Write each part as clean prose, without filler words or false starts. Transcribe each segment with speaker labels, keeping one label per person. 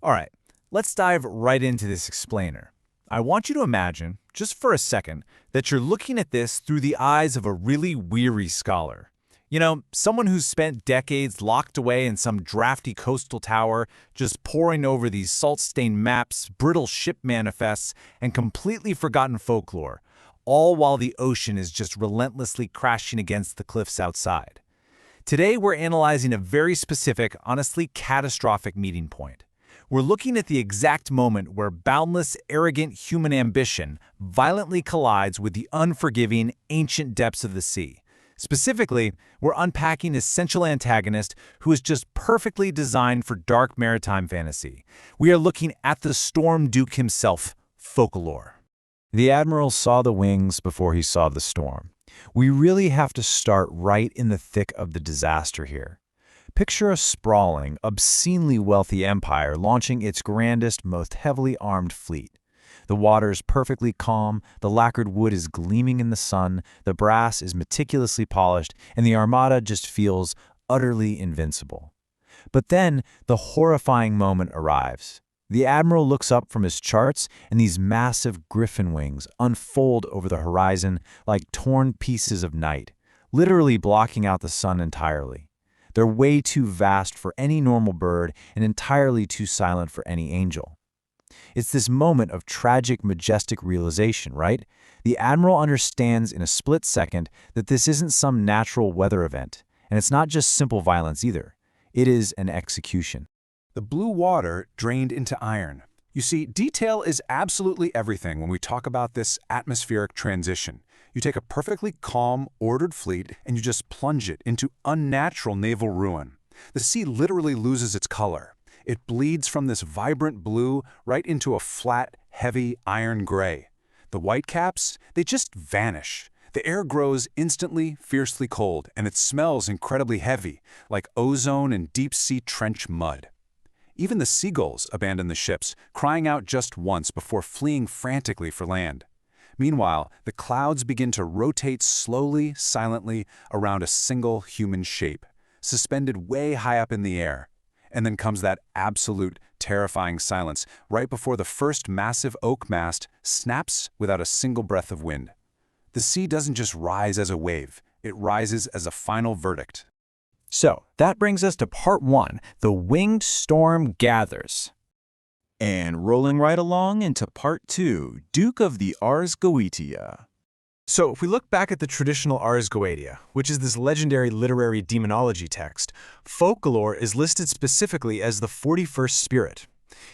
Speaker 1: All right, let's dive right into this explainer. I want you to imagine, just for a second, that you're looking at this through the eyes of a really weary scholar. You know, someone who's spent decades locked away in some drafty coastal tower, just poring over these salt-stained maps, brittle ship manifests, and completely forgotten folklore, all while the ocean is just relentlessly crashing against the cliffs outside. Today, we're analyzing a very specific, honestly catastrophic meeting point. We're looking at the exact moment where boundless, arrogant human ambition violently collides with the unforgiving, ancient depths of the sea. Specifically, we're unpacking an essential antagonist who is just perfectly designed for dark maritime fantasy. We are looking at the Storm Duke himself, Focalor.
Speaker 2: The Admiral saw the wings before he saw the storm. We really have to start right in the thick of the disaster here. Picture a sprawling, obscenely wealthy empire launching its grandest, most heavily armed fleet. The water's perfectly calm, the lacquered wood is gleaming in the sun, the brass is meticulously polished, and the armada just feels utterly invincible. But then, the horrifying moment arrives. The Admiral looks up from his charts, and these massive griffin wings unfold over the horizon like torn pieces of night, literally blocking out the sun entirely. They're way too vast for any normal bird and entirely too silent for any angel. It's this moment of tragic, majestic realization, right? The Admiral understands in a split second that this isn't some natural weather event, and it's not just simple violence either. It is an execution.
Speaker 3: The blue water drained into iron. You see, detail is absolutely everything when we talk about this atmospheric transition. You take a perfectly calm, ordered fleet and you just plunge it into unnatural naval ruin. The sea literally loses its color. It bleeds from this vibrant blue right into a flat, heavy iron gray. The whitecaps, they just vanish. The air grows instantly, fiercely cold, and it smells incredibly heavy, like ozone and deep-sea trench mud. Even the seagulls abandon the ships, crying out just once before fleeing frantically for land. Meanwhile, the clouds begin to rotate slowly, silently, around a single human shape, suspended way high up in the air. And then comes that absolute, terrifying silence right before the first massive oak mast snaps without a single breath of wind. The sea doesn't just rise as a wave, it rises as a final verdict.
Speaker 2: So, that brings us to part 1, the winged storm gathers. And rolling right along into part 2, Duke of the Ars Goetia.
Speaker 1: So, if we look back at the traditional Ars Goetia, which is this legendary literary demonology text, Focalor is listed specifically as the 41st spirit.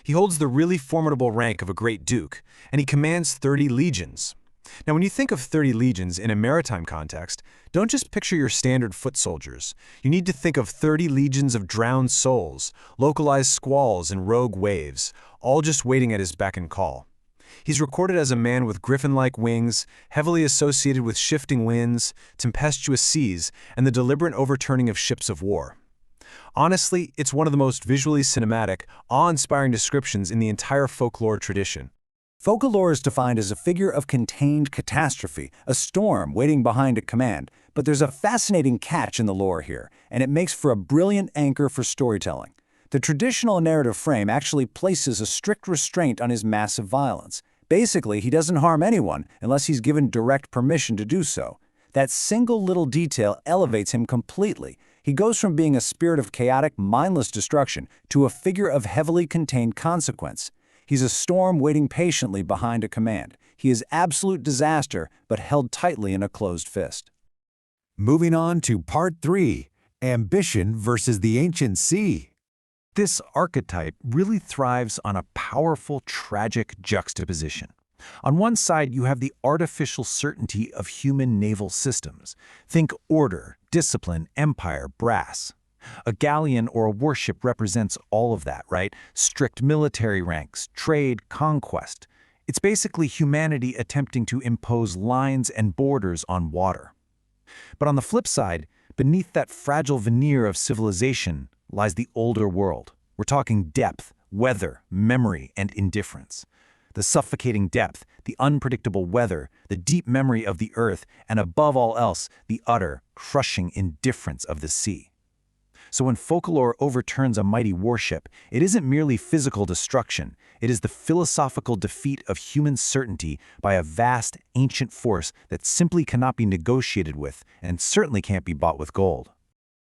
Speaker 1: He holds the really formidable rank of a great duke, and he commands 30 legions. Now, when you think of 30 legions in a maritime context, don't just picture your standard foot soldiers. You need to think of 30 legions of drowned souls, localized squalls and rogue waves, all just waiting at his beck and call. He's recorded as a man with griffin-like wings, heavily associated with shifting winds, tempestuous seas, and the deliberate overturning of ships of war. Honestly, it's one of the most visually cinematic, awe-inspiring descriptions in the entire folklore tradition.
Speaker 4: Focalor is defined as a figure of contained catastrophe, a storm waiting behind a command. But there's a fascinating catch in the lore here, and it makes for a brilliant anchor for storytelling. The traditional narrative frame actually places a strict restraint on his massive violence. Basically, he doesn't harm anyone unless he's given direct permission to do so. That single little detail elevates him completely. He goes from being a spirit of chaotic, mindless destruction to a figure of heavily contained consequence. He's a storm waiting patiently behind a command. He is absolute disaster, but held tightly in a closed fist.
Speaker 5: Moving on to part 3, Ambition versus the Ancient Sea.
Speaker 2: This archetype really thrives on a powerful, tragic juxtaposition. On one side, you have the artificial certainty of human naval systems. Think order, discipline, empire, brass. A galleon or a warship represents all of that, right? Strict military ranks, trade, conquest. It's basically humanity attempting to impose lines and borders on water. But on the flip side, beneath that fragile veneer of civilization lies the older world. We're talking depth, weather, memory, and indifference. The suffocating depth, the unpredictable weather, the deep memory of the earth, and above all else, the utter, crushing indifference of the sea. So when Focalor overturns a mighty warship, it isn't merely physical destruction. It is the philosophical defeat of human certainty by a vast, ancient force that simply cannot be negotiated with and certainly can't be bought with gold.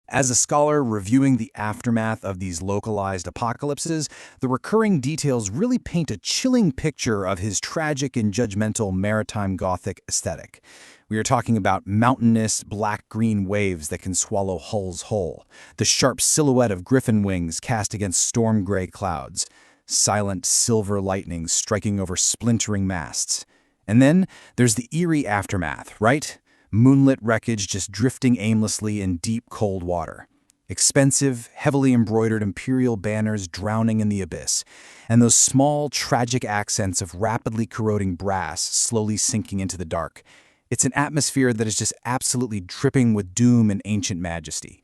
Speaker 4: As a scholar reviewing the aftermath of these localized apocalypses, the recurring details really paint a chilling picture of his tragic and judgmental maritime Gothic aesthetic. We are talking about mountainous, black-green waves that can swallow hulls whole, the sharp silhouette of griffin wings cast against storm-gray clouds, silent silver lightning striking over splintering masts. And then there's the eerie aftermath, right? Moonlit wreckage just drifting aimlessly in deep, cold water. Expensive, heavily embroidered imperial banners drowning in the abyss, and those small, tragic accents of rapidly corroding brass slowly sinking into the dark. It's an atmosphere that is just absolutely dripping with doom and ancient majesty.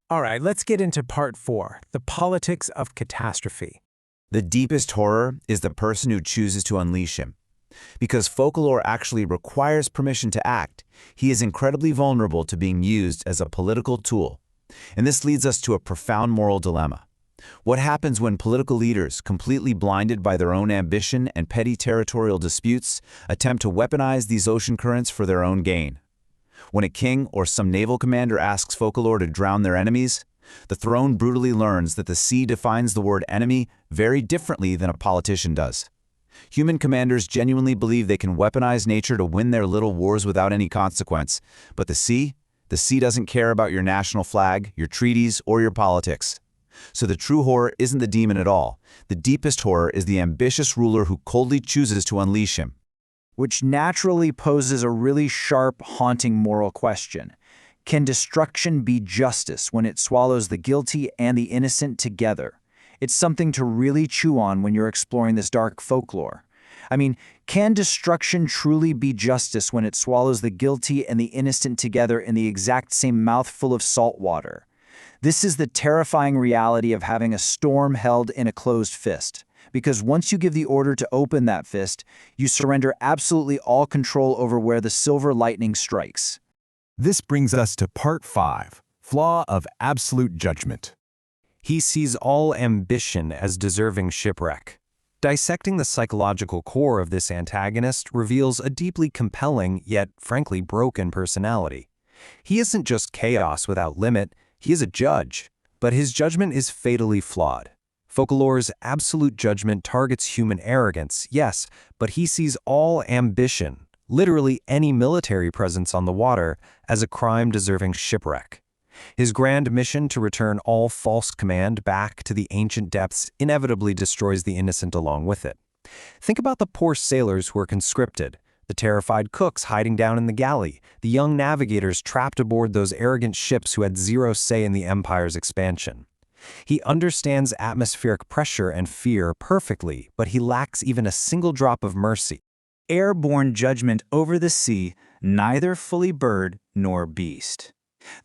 Speaker 6: All right, let's get into part 4, the politics of catastrophe.
Speaker 1: The deepest horror is the person who chooses to unleash him. Because Focalor actually requires permission to act, he is incredibly vulnerable to being used as a political tool. And this leads us to a profound moral dilemma. What happens when political leaders, completely blinded by their own ambition and petty territorial disputes, attempt to weaponize these ocean currents for their own gain? When a king or some naval commander asks Focalor to drown their enemies, the throne brutally learns that the sea defines the word enemy very differently than a politician does. Human commanders genuinely believe they can weaponize nature to win their little wars without any consequence. But the sea doesn't care about your national flag, your treaties, or your politics. So the true horror isn't the demon at all. The deepest horror is the ambitious ruler who coldly chooses to unleash him.
Speaker 2: Which naturally poses a really sharp, haunting moral question. Can destruction be justice when it swallows the guilty and the innocent together? It's something to really chew on when you're exploring this dark folklore. I mean, can destruction truly be justice when it swallows the guilty and the innocent together in the exact same mouthful of salt water? This is the terrifying reality of having a storm held in a closed fist. Because once you give the order to open that fist, you surrender absolutely all control over where the silver lightning strikes.
Speaker 5: This brings us to part 5, Flaw of Absolute Judgment.
Speaker 6: He sees all ambition as deserving shipwreck. Dissecting the psychological core of this antagonist reveals a deeply compelling, yet frankly broken personality. He isn't just chaos without limit, he is a judge, but his judgment is fatally flawed. Focalor's absolute judgment targets human arrogance, yes, but he sees all ambition, literally any military presence on the water, as a crime deserving shipwreck. His grand mission to return all false command back to the ancient depths inevitably destroys the innocent along with it. Think about the poor sailors who are conscripted, the terrified cooks hiding down in the galley, the young navigators trapped aboard those arrogant ships who had zero say in the empire's expansion. He understands atmospheric pressure and fear perfectly, but he lacks even a single drop of mercy.
Speaker 2: Airborne judgment over the sea, neither fully bird nor beast.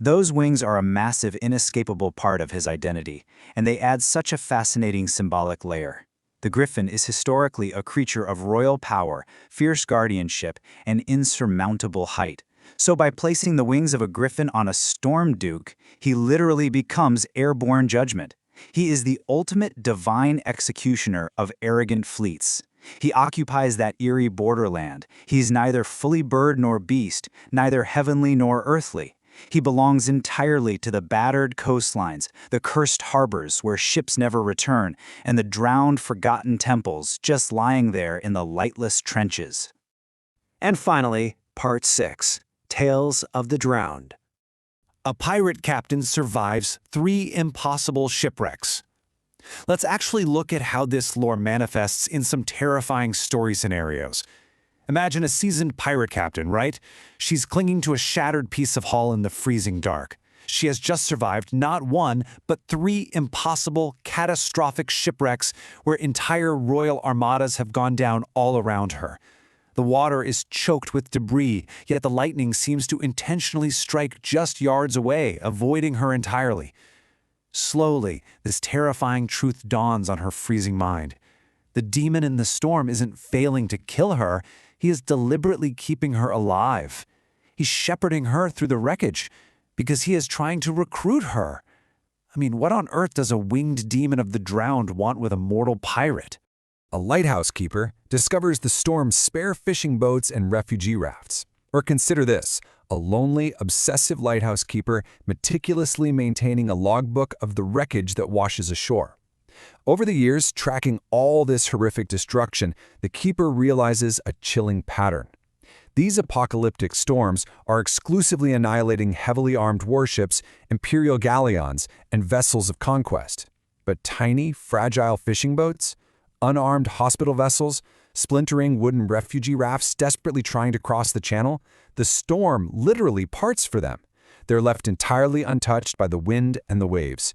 Speaker 2: Those wings are a massive, inescapable part of his identity, and they add such a fascinating symbolic layer. The griffin is historically a creature of royal power, fierce guardianship, and insurmountable height. So by placing the wings of a griffin on a storm duke, he literally becomes airborne judgment. He is the ultimate divine executioner of arrogant fleets. He occupies that eerie borderland. He's neither fully bird nor beast, neither heavenly nor earthly. He belongs entirely to the battered coastlines, the cursed harbors where ships never return, and the drowned, forgotten temples just lying there in the lightless trenches.
Speaker 6: And finally, part 6, Tales of the Drowned.
Speaker 5: A pirate captain survives 3 impossible shipwrecks. Let's actually look at how this lore manifests in some terrifying story scenarios. Imagine a seasoned pirate captain, right? She's clinging to a shattered piece of hull in the freezing dark. She has just survived not 1, but 3 impossible, catastrophic shipwrecks where entire royal armadas have gone down all around her. The water is choked with debris, yet the lightning seems to intentionally strike just yards away, avoiding her entirely. Slowly, this terrifying truth dawns on her freezing mind. The demon in the storm isn't failing to kill her, he is deliberately keeping her alive. He's shepherding her through the wreckage because he is trying to recruit her. I mean, what on earth does a winged demon of the drowned want with a mortal pirate?
Speaker 3: A lighthouse keeper discovers the storm's spare fishing boats and refugee rafts. Or consider this, a lonely, obsessive lighthouse keeper meticulously maintaining a logbook of the wreckage that washes ashore. Over the years, tracking all this horrific destruction, the keeper realizes a chilling pattern. These apocalyptic storms are exclusively annihilating heavily armed warships, imperial galleons, and vessels of conquest. But tiny, fragile fishing boats, unarmed hospital vessels, splintering wooden refugee rafts desperately trying to cross the channel, the storm literally parts for them. They're left entirely untouched by the wind and the waves.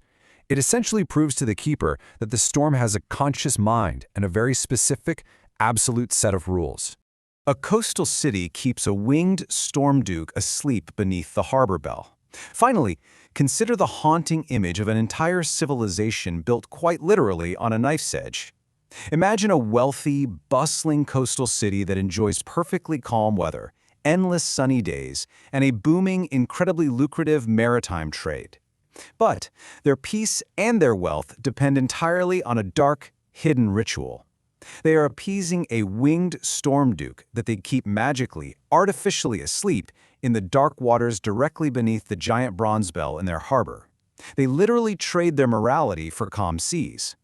Speaker 3: It essentially proves to the keeper that the storm has a conscious mind and a very specific, absolute set of rules.
Speaker 5: A coastal city keeps a winged storm duke asleep beneath the harbor bell. Finally, consider the haunting image of an entire civilization built quite literally on a knife's edge. Imagine a wealthy, bustling coastal city that enjoys perfectly calm weather, endless sunny days, and a booming, incredibly lucrative maritime trade. But their peace and their wealth depend entirely on a dark, hidden ritual. They are appeasing a winged storm duke that they keep magically, artificially asleep in the dark waters directly beneath the giant bronze bell in their harbor. They literally trade their morality for calm seas.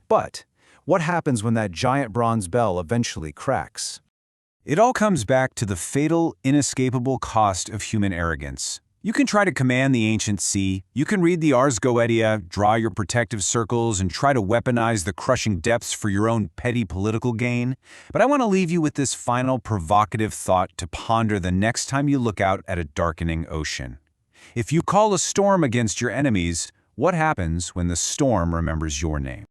Speaker 5: But what happens when that giant bronze bell eventually cracks?
Speaker 1: It all comes back to the fatal, inescapable cost of human arrogance. You can try to command the ancient sea, you can read the Ars Goetia, draw your protective circles, and try to weaponize the crushing depths for your own petty political gain, but I want to leave you with this final provocative thought to ponder the next time you look out at a darkening ocean. If you call a storm against your enemies, what happens when the storm remembers your name?